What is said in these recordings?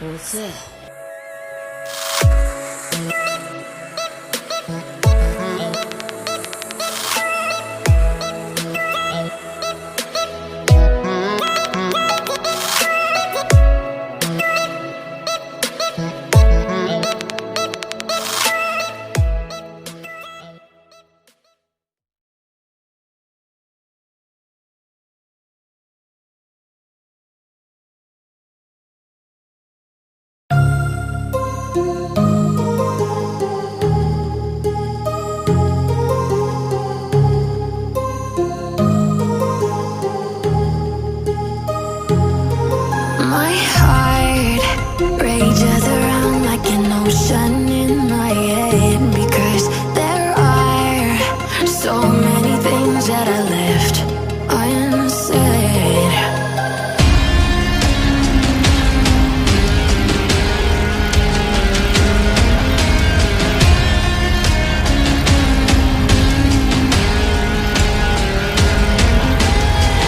My heart rages around like an ocean in my head, because there are so many things that I left unsaid.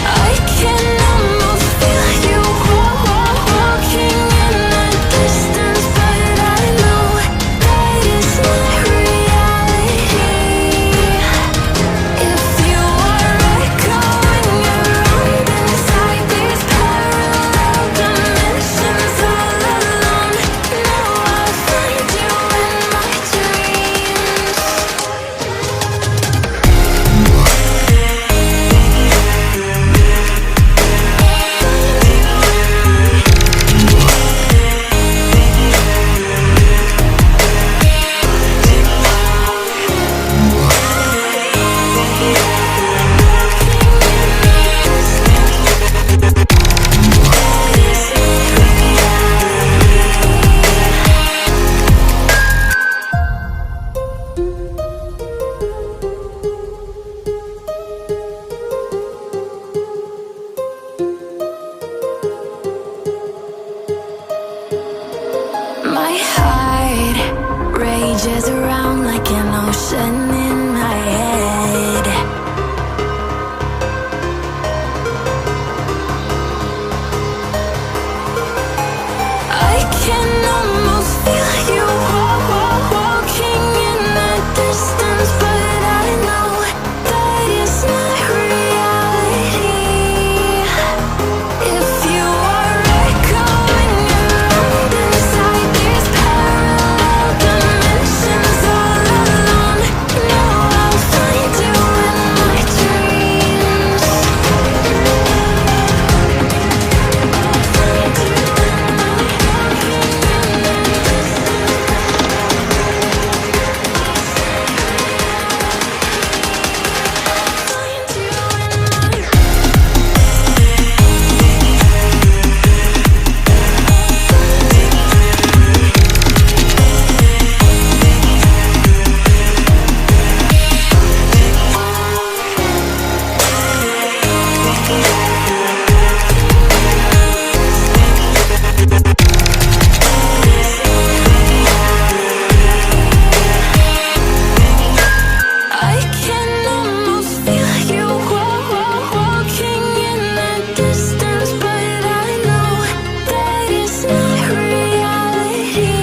I can almost feel you walking in the distance, but I know that it's not reality. If you are echoing around inside these parallel dimensions all alone, now I'll find you in my dreams. My heart rages around like an ocean in my head. I can almost feel you walking in the distance, but I know that it's not reality. If you are echoing around inside these parallel dimensions all alone, now I'll find you in my dreams. I can almost feel you walking in the distance, but I know that it's not reality.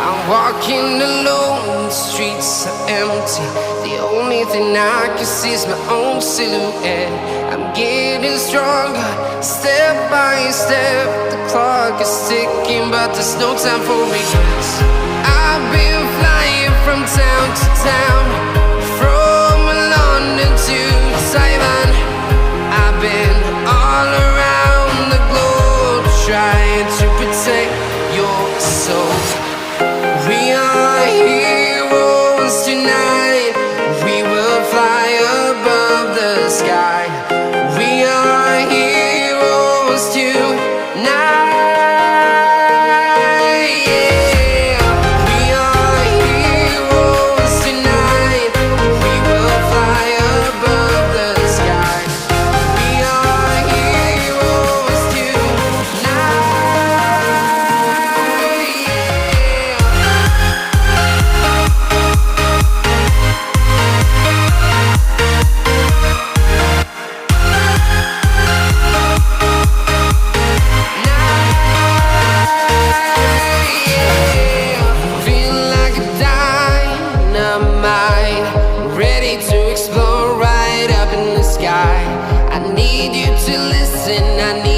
I'm walking alone, the streets are empty. The only thing I can see is my own silhouette. I'm getting stronger, step by step. The clock is ticking, but there's no time for regrets. I've been flying from town to town, from London to Taiwan. I've been all around the globe, trying to protect your soul. We are heroes tonight. We will fly above the sky. We are heroes tonight. Yeah. We are heroes. reason I need